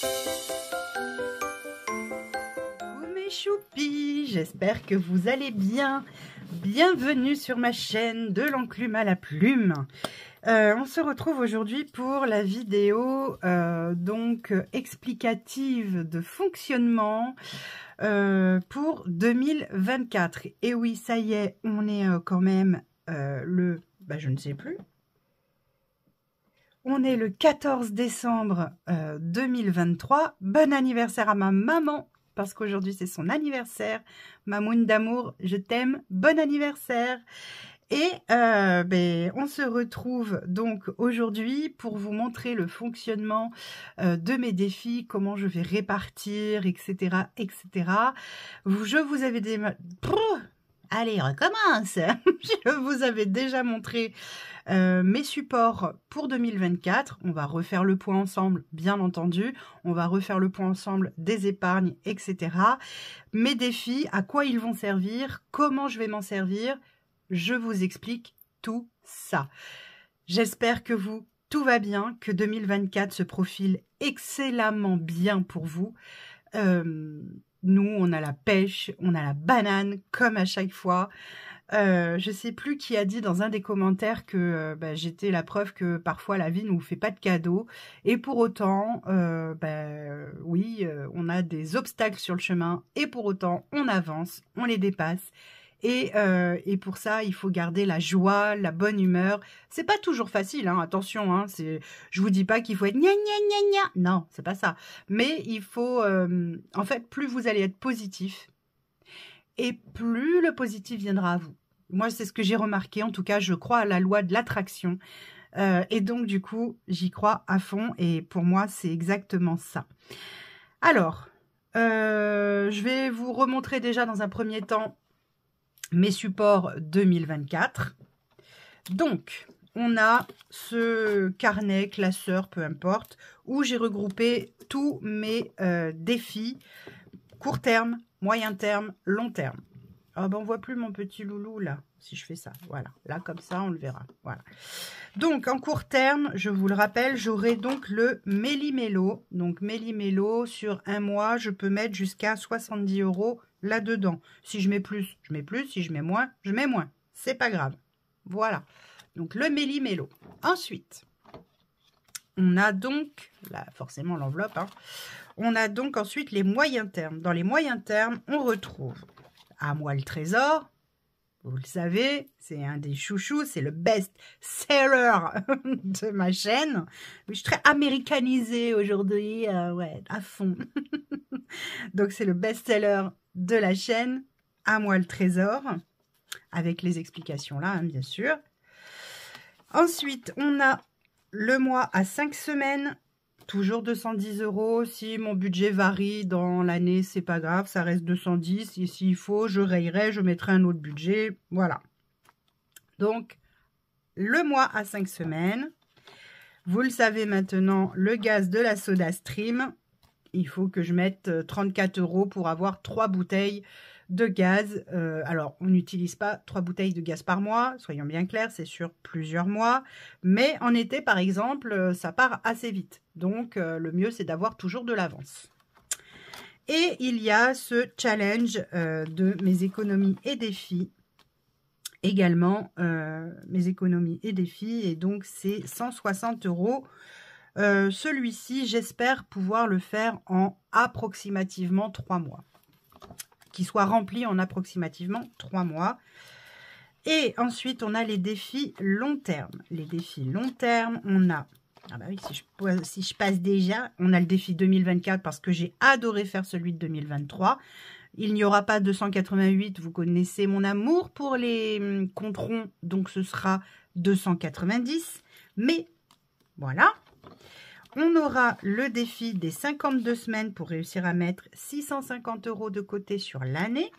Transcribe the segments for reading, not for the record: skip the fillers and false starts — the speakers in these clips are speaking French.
Coucou mes choupis, j'espère que vous allez bien. Bienvenue sur ma chaîne de l'enclume à la plume. On se retrouve aujourd'hui pour la vidéo explicative de fonctionnement pour 2024. Et oui, ça y est, on est quand même je ne sais plus. On est le 14 décembre 2023. Bon anniversaire à ma maman, parce qu'aujourd'hui c'est son anniversaire. Mamoune d'amour, je t'aime, bon anniversaire. Et on se retrouve donc aujourd'hui pour vous montrer le fonctionnement de mes défis, comment je vais répartir, etc. etc. Je vous avais allez, recommence. Je vous avais déjà montré mes supports pour 2024. On va refaire le point ensemble, bien entendu. On va refaire le point ensemble des épargnes, etc. Mes défis, à quoi ils vont servir, comment je vais m'en servir. Je vous explique tout ça. J'espère que tout va bien, que 2024 se profile excellemment bien pour vous. Nous, on a la pêche, on a la banane, comme à chaque fois. Je sais plus qui a dit dans un des commentaires que j'étais la preuve que parfois la vie ne vous fait pas de cadeaux. Et pour autant, oui, on a des obstacles sur le chemin. Et pour autant, on avance, on les dépasse. Et pour ça, il faut garder la joie, la bonne humeur. C'est pas toujours facile, hein, attention. Hein, je vous dis pas qu'il faut être gna gna gna gna. Non, c'est pas ça. Mais il faut, en fait, plus vous allez être positif, et plus le positif viendra à vous. Moi, c'est ce que j'ai remarqué. En tout cas, je crois à la loi de l'attraction. Et donc, du coup, j'y crois à fond. Et pour moi, c'est exactement ça. Alors, je vais vous remontrer déjà dans un premier temps mes supports 2024. Donc, on a ce carnet, classeur, peu importe, où j'ai regroupé tous mes défis court terme, moyen terme, long terme. Ah ben, on voit plus mon petit loulou là, si je fais ça. Voilà, là comme ça, on le verra. Voilà. Donc, en court terme, je vous le rappelle, j'aurai donc le Méli-Mélo. Donc, Méli-Mélo, sur un mois, je peux mettre jusqu'à 70 € là-dedans. Si je mets plus, je mets plus. Si je mets moins, je mets moins. C'est pas grave. Voilà. Donc, le Méli-Mélo. Ensuite, on a donc, là, forcément l'enveloppe, hein, on a donc ensuite les moyens termes. Dans les moyens termes, on retrouve À moi le trésor. Vous le savez, c'est un des chouchous, c'est le best-seller de ma chaîne. Je suis très américanisée aujourd'hui, ouais, à fond. Donc, c'est le best-seller de la chaîne, À moi le trésor, avec les explications là, hein, bien sûr. Ensuite, on a le mois à 5 semaines, toujours 210 €. Si mon budget varie dans l'année, c'est pas grave, ça reste 210. Et s'il faut, je rayerai, je mettrai un autre budget. Voilà. Donc, le mois à 5 semaines. Vous le savez maintenant, le gaz de la SodaStream. Il faut que je mette 34 € pour avoir 3 bouteilles de gaz. Alors, on n'utilise pas 3 bouteilles de gaz par mois, soyons bien clairs, c'est sur plusieurs mois. Mais en été, par exemple, ça part assez vite. Donc, le mieux, c'est d'avoir toujours de l'avance. Et il y a ce challenge de mes économies et défis. Également, mes économies et défis. Et donc, c'est 160 €. Celui-ci, j'espère pouvoir le faire en approximativement 3 mois. Qu'il soit rempli en approximativement 3 mois. Et ensuite, on a les défis long terme. Les défis long terme, on a... Ah bah oui, si je passe déjà, on a le défi 2024 parce que j'ai adoré faire celui de 2023. Il n'y aura pas 288, vous connaissez mon amour pour les comptes ronds, donc ce sera 290. Mais voilà. On aura le défi des 52 semaines pour réussir à mettre 650 € de côté sur l'année.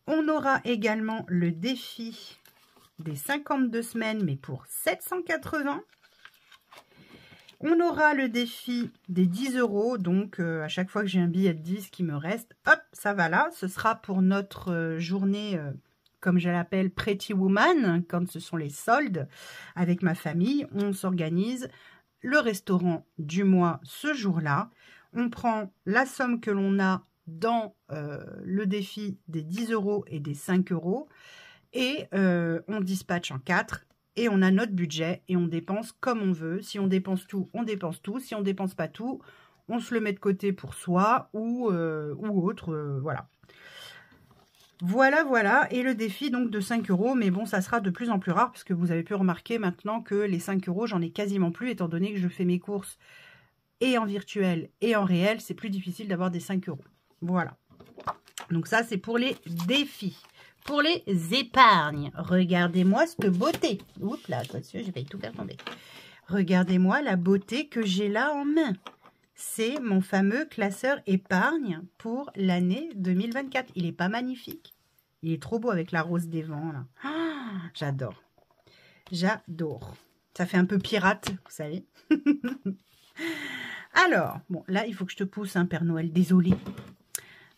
On aura également le défi des 52 semaines, mais pour 780. On aura le défi des 10 €. Donc, à chaque fois que j'ai un billet de 10 qui me reste, hop, ça va là. Ce sera pour notre journée, comme je l'appelle, Pretty Woman, quand ce sont les soldes avec ma famille. On s'organise. le restaurant du mois ce jour-là. On prend la somme que l'on a dans le défi des 10 € et des 5 € et on dispatche en 4 et on a notre budget et on dépense comme on veut. Si on dépense tout, on dépense tout. Si on dépense pas tout, on se le met de côté pour soi ou autre, voilà. Voilà, et le défi donc de 5 €, mais bon, ça sera de plus en plus rare, parce que vous avez pu remarquer maintenant que les 5 €, j'en ai quasiment plus, étant donné que je fais mes courses et en virtuel et en réel, c'est plus difficile d'avoir des 5 €. Voilà. Donc ça, c'est pour les défis. Pour les épargnes, regardez-moi cette beauté. Oups là, attention, j'ai failli tout faire tomber. Regardez-moi la beauté que j'ai là en main. C'est mon fameux classeur épargne pour l'année 2024. Il est pas magnifique? Il est trop beau avec la rose des vents, là. Ah, j'adore. J'adore. Ça fait un peu pirate, vous savez. Alors, bon, là, il faut que je te pousse, hein, Père Noël. Désolé.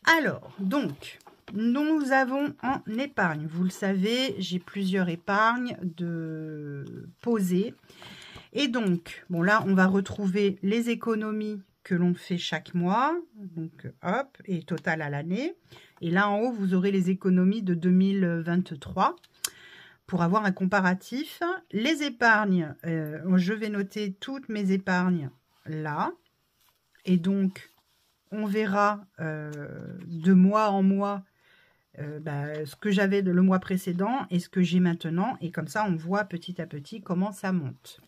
Alors, donc, nous avons en épargne. Vous le savez, j'ai plusieurs épargnes de poser. Et donc, bon, là, on va retrouver les économies que l'on fait chaque mois, donc hop, et total à l'année. Et là en haut, vous aurez les économies de 2023 pour avoir un comparatif. Les épargnes, je vais noter toutes mes épargnes là. Et donc, on verra de mois en mois ce que j'avais le mois précédent et ce que j'ai maintenant. Et comme ça, on voit petit à petit comment ça monte.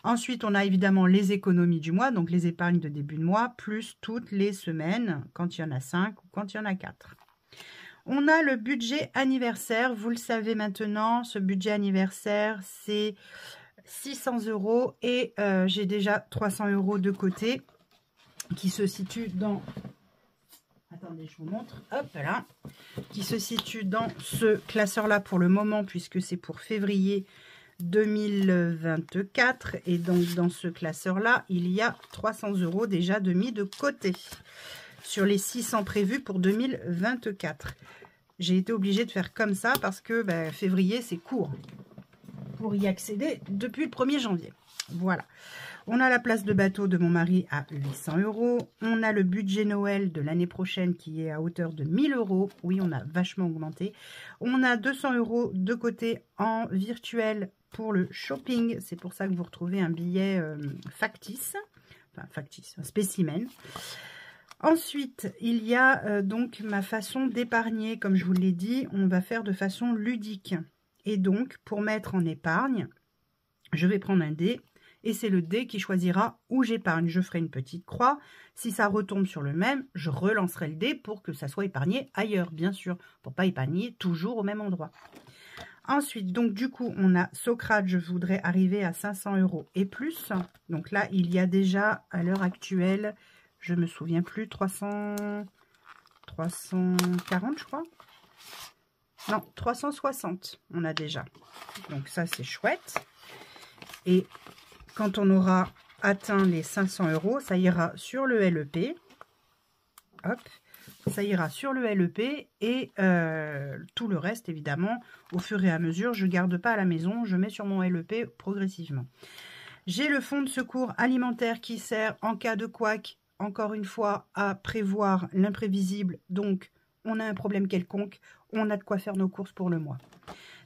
Ensuite, on a évidemment les économies du mois, donc les épargnes de début de mois, plus toutes les semaines, quand il y en a 5 ou quand il y en a 4. On a le budget anniversaire, vous le savez maintenant, ce budget anniversaire, c'est 600 € et j'ai déjà 300 € de côté qui se situe dans... Attendez, je vous montre. Hop là. Qui se situe dans ce classeur-là pour le moment, puisque c'est pour février 2024. Et donc, dans ce classeur-là, il y a 300 € déjà de mis de côté sur les 600 prévus pour 2024. J'ai été obligée de faire comme ça parce que février, c'est court pour y accéder depuis le 1er janvier. Voilà. On a la place de bateau de mon mari à 800 €. On a le budget Noël de l'année prochaine qui est à hauteur de 1000 €. Oui, on a vachement augmenté. On a 200 € de côté en virtuel pour le shopping. C'est pour ça que vous retrouvez un billet factice. Enfin, factice, un spécimen. Ensuite, il y a donc ma façon d'épargner. Comme je vous l'ai dit, on va faire de façon ludique. Et donc, pour mettre en épargne, je vais prendre un dé. Et c'est le dé qui choisira où j'épargne. Je ferai une petite croix. Si ça retombe sur le même, je relancerai le dé pour que ça soit épargné ailleurs, bien sûr. Pour pas épargner toujours au même endroit. Ensuite, donc du coup, on a Socrate. Je voudrais arriver à 500 € et plus. Donc là, il y a déjà, à l'heure actuelle, je me souviens plus, 340, je crois. Non, 360, on a déjà. Donc ça, c'est chouette. Et quand on aura atteint les 500 €, ça ira sur le LEP. Hop, ça ira sur le LEP et tout le reste, évidemment, au fur et à mesure, je ne garde pas à la maison, je mets sur mon LEP progressivement. J'ai le fonds de secours alimentaire qui sert en cas de couac, encore une fois, à prévoir l'imprévisible. Donc, on a un problème quelconque, on a de quoi faire nos courses pour le mois.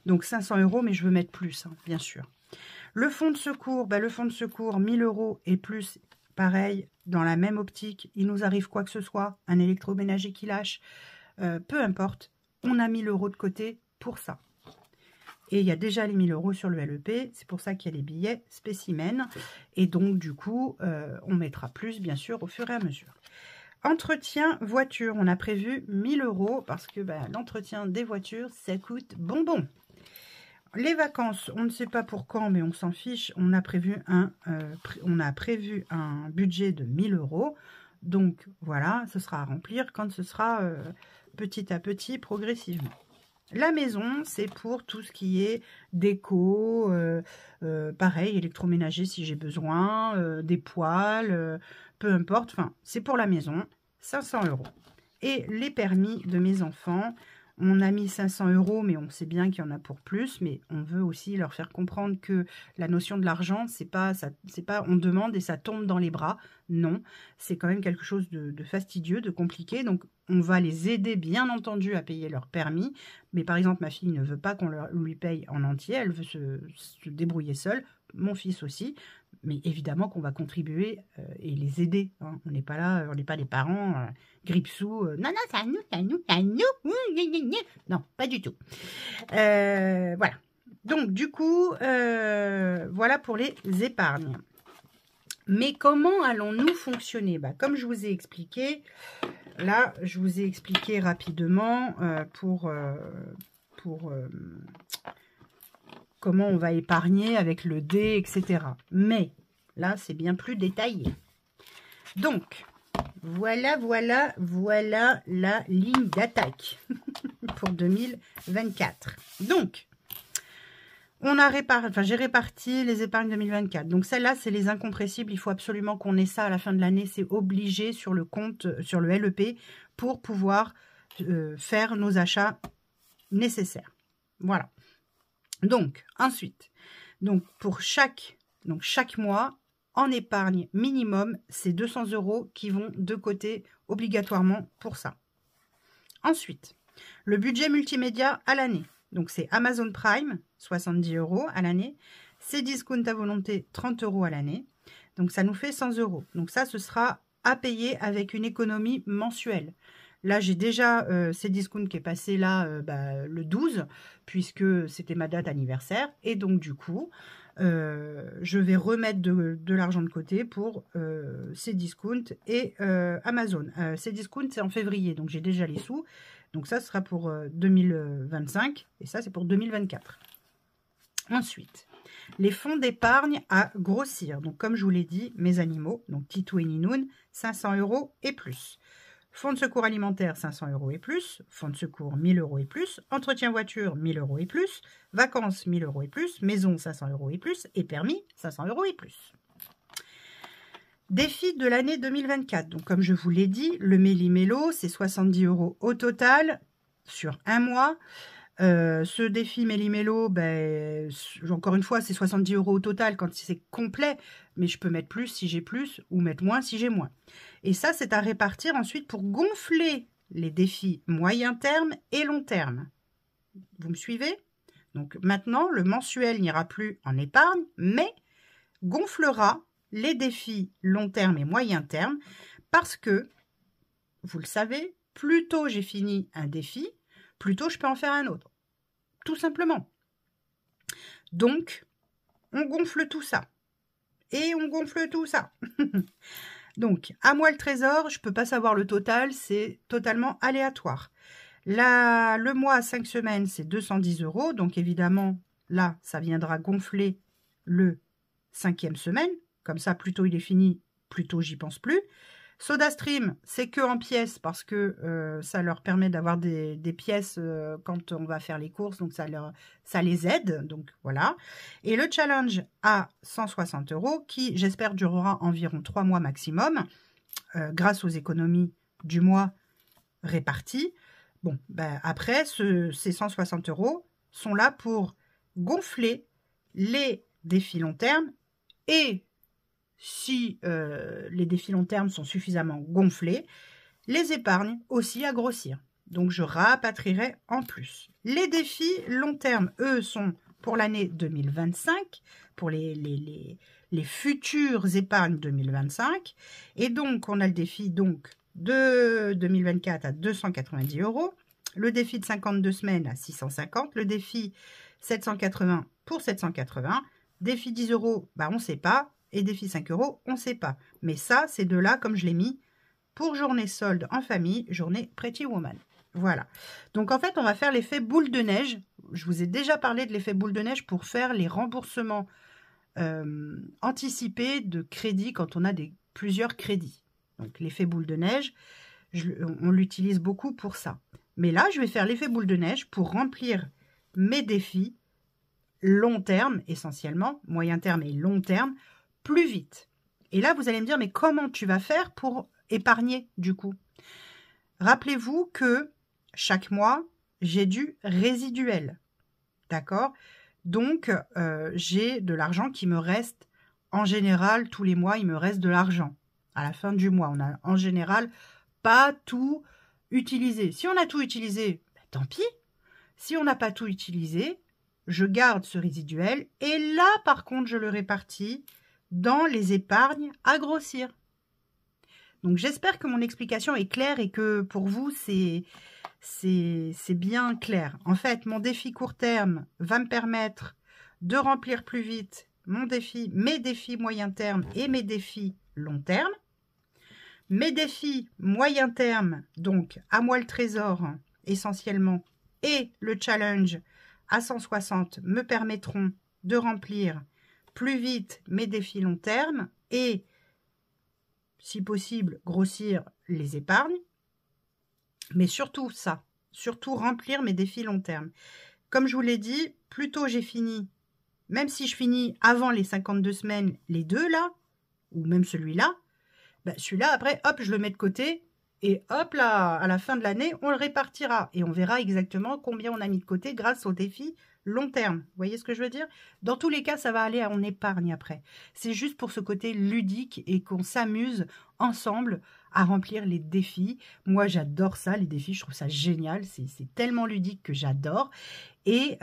Donc, 500 €, mais je veux mettre plus, hein, bien sûr. Le fonds de secours, 1000 € et plus, pareil, dans la même optique, il nous arrive quoi que ce soit, un électroménager qui lâche, peu importe, on a 1000 € de côté pour ça. Et il y a déjà les 1000 € sur le LEP, c'est pour ça qu'il y a les billets spécimens. Et donc, du coup, on mettra plus, bien sûr, au fur et à mesure. Entretien voiture, on a prévu 1000 € parce que l'entretien des voitures, ça coûte bonbon. Les vacances, on ne sait pas pour quand, mais on s'en fiche. On a prévu un budget de 1000 €. Donc, voilà, ce sera à remplir quand ce sera petit à petit, progressivement. La maison, c'est pour tout ce qui est déco, pareil, électroménager si j'ai besoin, des poêles, peu importe. Enfin, c'est pour la maison, 500 €. Et les permis de mes enfants, On a mis 500 €, mais on sait bien qu'il y en a pour plus. Mais on veut aussi leur faire comprendre que la notion de l'argent, c'est pas on demande et ça tombe dans les bras. Non, c'est quand même quelque chose de fastidieux, de compliqué. Donc, on va les aider, bien entendu, à payer leur permis. Mais par exemple, ma fille ne veut pas qu'on lui paye en entier. Elle veut se débrouiller seule. Mon fils aussi. Mais évidemment qu'on va contribuer et les aider. Hein. On n'est pas là, on n'est pas les parents grippe-sous. Non, non, c'est à nous, c'est à nous, c'est à nous. Non, pas du tout. Voilà. Donc, du coup, voilà pour les épargnes. Mais comment allons-nous fonctionner? Comme je vous ai expliqué, là, je vous ai expliqué rapidement pour comment on va épargner avec le dé, etc. Mais là, c'est bien plus détaillé. Donc, voilà la ligne d'attaque pour 2024. Donc, j'ai réparti les épargnes 2024. Donc, celle-là, c'est les incompressibles. Il faut absolument qu'on ait ça à la fin de l'année. C'est obligé sur le compte, sur le LEP, pour pouvoir faire nos achats nécessaires. Voilà. Donc, ensuite, pour chaque mois, en épargne minimum, c'est 200 € qui vont de côté obligatoirement pour ça. Ensuite, le budget multimédia à l'année. Donc, c'est Amazon Prime, 70 € à l'année. Cdiscount à volonté, 30 € à l'année. Donc, ça nous fait 100 €. Donc, ça, ce sera à payer avec une économie mensuelle. Là, j'ai déjà Cdiscount qui est passé là le 12, puisque c'était ma date anniversaire. Et donc, du coup, je vais remettre de l'argent de côté pour Cdiscount et Amazon. Cdiscount, c'est en février, donc j'ai déjà les sous. Donc, ça sera pour 2025 et ça, c'est pour 2024. Ensuite, les fonds d'épargne à grossir. Donc, comme je vous l'ai dit, mes animaux, donc Titou et Ninoun, 500 € et plus. Fonds de secours alimentaire, 500 € et plus. Fonds de secours, 1000 € et plus. Entretien voiture, 1000 € et plus. Vacances, 1000 € et plus. Maison, 500 € et plus. Et permis, 500 € et plus. Défi de l'année 2024. Donc, comme je vous l'ai dit, le Méli-Mélo, c'est 70 € au total sur un mois. Ce défi Méli-Mélo, encore une fois, c'est 70 € au total quand c'est complet, mais je peux mettre plus si j'ai plus ou mettre moins si j'ai moins. Et ça, c'est à répartir ensuite pour gonfler les défis moyen terme et long terme. Vous me suivez? Donc maintenant, le mensuel n'ira plus en épargne, mais gonflera les défis long terme et moyen terme parce que, vous le savez, plus tôt j'ai fini un défi, plus tôt je peux en faire un autre. Tout simplement. Donc, on gonfle tout ça. Et on gonfle tout ça. Donc, à moi le trésor, je ne peux pas savoir le total, c'est totalement aléatoire. Là, le mois à 5 semaines, c'est 210 €. Donc, évidemment, là, ça viendra gonfler le 5e semaine. Comme ça, plus tôt il est fini, plus tôt j'y pense plus. SodaStream, c'est que en pièces parce que ça leur permet d'avoir des pièces quand on va faire les courses. Donc, ça les aide. Donc, voilà. Et le challenge à 160 € qui, j'espère, durera environ 3 mois maximum grâce aux économies du mois réparties. Bon, après, ces 160 € sont là pour gonfler les défis long terme et si les défis long terme sont suffisamment gonflés, les épargnes aussi à grossir. Donc, je rapatrierai en plus. Les défis long terme, eux, sont pour l'année 2025, pour les futures épargnes 2025. Et donc, on a le défi de 2024 à 290 €, le défi de 52 semaines à 650, le défi 780 pour 780, défi 10 €, on ne sait pas. Et défi 5 €, on ne sait pas. Mais ça, c'est de là, comme je l'ai mis, pour journée solde en famille, journée Pretty Woman. Voilà. Donc, en fait, on va faire l'effet boule de neige. Je vous ai déjà parlé de l'effet boule de neige pour faire les remboursements anticipés de crédit quand on a plusieurs crédits. Donc, l'effet boule de neige, on l'utilise beaucoup pour ça. Mais là, je vais faire l'effet boule de neige pour remplir mes défis long terme, essentiellement, moyen terme et long terme, plus vite. Et là, vous allez me dire, mais comment tu vas faire pour épargner du coup? Rappelez-vous que chaque mois, j'ai du résiduel. D'accord? Donc, j'ai de l'argent qui me reste. En général, tous les mois, il me reste de l'argent. À la fin du mois, on a en général pas tout utilisé. Si on a tout utilisé, ben, tant pis. Si on n'a pas tout utilisé, je garde ce résiduel. Et là, par contre, je le répartis dans les épargnes à grossir. Donc, j'espère que mon explication est claire et que pour vous, c'est bien clair. En fait, mon défi court terme va me permettre de remplir plus vite mes défis moyen terme et mes défis long terme. Mes défis moyen terme, donc à moi le trésor essentiellement, et le challenge à 160 me permettront de remplir plus vite mes défis long terme et, si possible, grossir les épargnes. Mais surtout ça, surtout remplir mes défis long terme. Comme je vous l'ai dit, plus tôt j'ai fini, même si je finis avant les 52 semaines, les deux là, ou même celui-là, ben celui-là après, hop, je le mets de côté et hop là, à la fin de l'année, on le répartira et on verra exactement combien on a mis de côté grâce au défi long terme. Vous voyez ce que je veux dire? Dans tous les cas, ça va aller en épargne après. C'est juste pour ce côté ludique et qu'on s'amuse ensemble à remplir les défis. Moi, j'adore ça, les défis, je trouve ça génial. C'est tellement ludique que j'adore. Et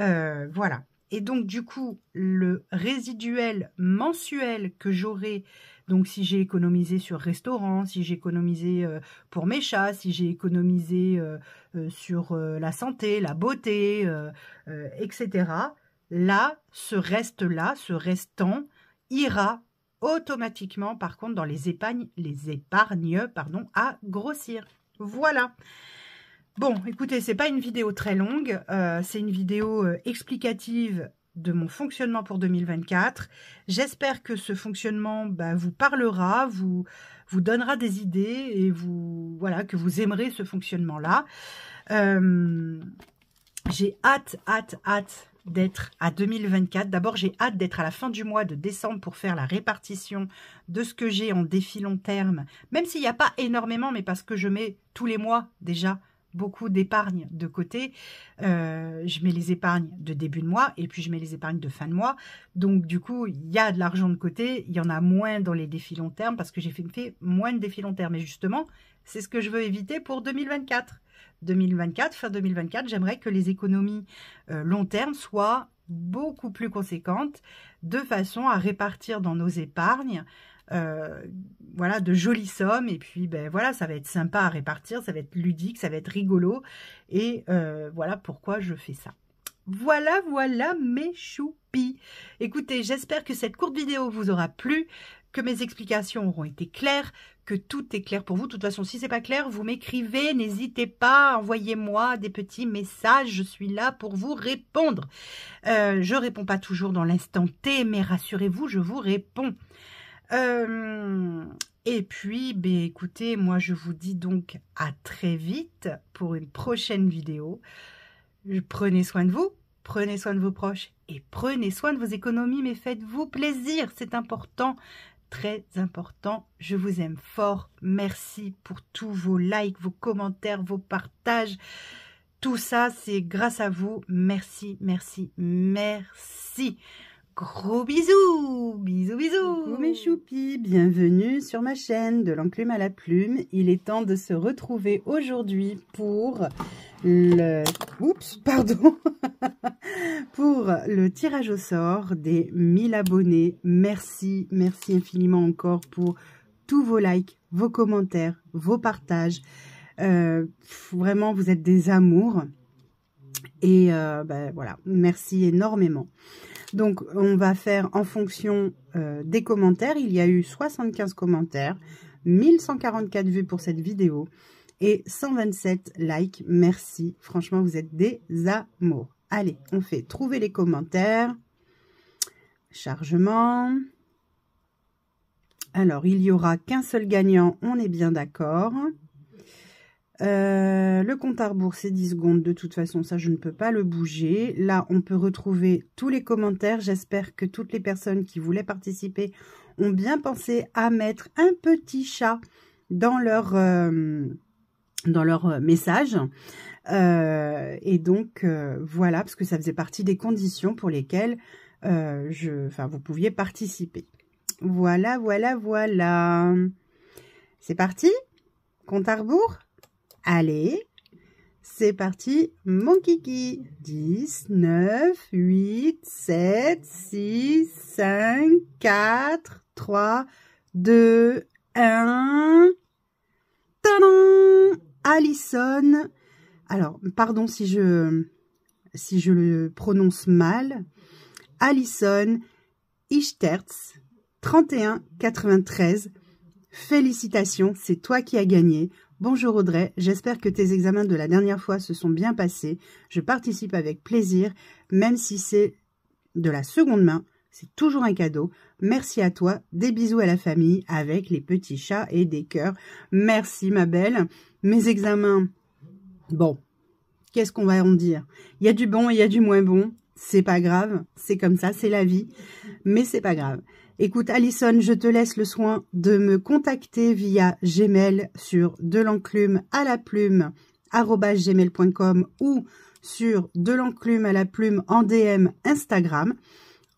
voilà. Et donc, du coup, le résiduel mensuel que j'aurai, donc si j'ai économisé sur restaurant, si j'ai économisé pour mes chats, si j'ai économisé sur la santé, la beauté, etc., là, ce restant ira automatiquement, par contre, dans les épargnes à grossir. Voilà. Bon, écoutez, c'est pas une vidéo très longue, c'est une vidéo explicative de mon fonctionnement pour 2024. J'espère que ce fonctionnement vous parlera, vous donnera des idées et voilà, que vous aimerez ce fonctionnement-là. J'ai hâte d'être à 2024. D'abord, j'ai hâte d'être à la fin du mois de décembre pour faire la répartition de ce que j'ai en défi long terme, même s'il n'y a pas énormément, mais parce que je mets tous les mois déjà beaucoup d'épargne de côté. Je mets les épargnes de début de mois et puis je mets les épargnes de fin de mois. Donc, du coup, il y a de l'argent de côté. Il y en a moins dans les défis long terme parce que j'ai fait moins de défis long terme. Et justement, c'est ce que je veux éviter pour 2024. Fin 2024, j'aimerais que les économies long terme soient beaucoup plus conséquentes de façon à répartir dans nos épargnes voilà, de jolies sommes. Et puis, voilà, ça va être sympa à répartir, ça va être ludique, ça va être rigolo. Et voilà pourquoi je fais ça. Voilà mes choupis. Écoutez, j'espère que cette courte vidéo vous aura plu, que mes explications auront été claires, que tout est clair pour vous. De toute façon, si c'est pas clair, vous m'écrivez, n'hésitez pas, envoyez-moi des petits messages, je suis là pour vous répondre. Je réponds pas toujours dans l'instant T, mais rassurez-vous, je vous réponds. Et puis, écoutez, moi je vous dis donc à très vite pour une prochaine vidéo. Prenez soin de vous, prenez soin de vos proches et prenez soin de vos économies, mais faites-vous plaisir, c'est important, très important. Je vous aime fort, merci pour tous vos likes, vos commentaires, vos partages. Tout ça, c'est grâce à vous. Merci. Gros bisous, bisous. Coucou mes choupis, bienvenue sur ma chaîne de l'enclume à la plume. Il est temps de se retrouver aujourd'hui pour pour le tirage au sort des 1000 abonnés. Merci infiniment encore pour tous vos likes, vos commentaires, vos partages. Vraiment, vous êtes des amours. Et voilà, merci énormément. Donc, on va faire en fonction des commentaires. Il y a eu 75 commentaires, 1144 vues pour cette vidéo et 127 likes. Merci. Franchement, vous êtes des amours. Allez, on fait trouver les commentaires. Chargement. Alors, il n'y aura qu'un seul gagnant. On est bien d'accord. Le compte à rebours, c'est 10 secondes. De toute façon, ça, je ne peux pas le bouger. Là, on peut retrouver tous les commentaires. J'espère que toutes les personnes qui voulaient participer ont bien pensé à mettre un petit chat dans leur message. Et donc, voilà, parce que ça faisait partie des conditions pour lesquelles vous pouviez participer. Voilà, voilà, voilà. C'est parti? Compte à rebours? Allez, c'est parti, mon kiki. 10, 9, 8, 7, 6, 5, 4, 3, 2, 1. Tadam! Alison. Alors, pardon si je le prononce mal. Alison Ichtertz, 3193. Félicitations, c'est toi qui as gagné. Bonjour Audrey, j'espère que tes examens de la dernière fois se sont bien passés. Je participe avec plaisir, même si c'est de la seconde main. C'est toujours un cadeau. Merci à toi. Des bisous à la famille avec les petits chats et des cœurs. Merci ma belle. Mes examens, bon, qu'est-ce qu'on va en dire? Il y a du bon et il y a du moins bon. C'est pas grave, c'est comme ça, c'est la vie. Mais c'est pas grave. Écoute, Alison, je te laisse le soin de me contacter via Gmail sur delenplume@gmail.com ou sur delenplume en DM Instagram.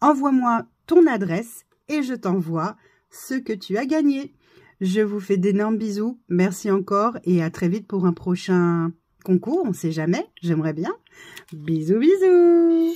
Envoie-moi ton adresse et je t'envoie ce que tu as gagné. Je vous fais d'énormes bisous. Merci encore et à très vite pour un prochain concours. On ne sait jamais, j'aimerais bien. Bisous, bisous.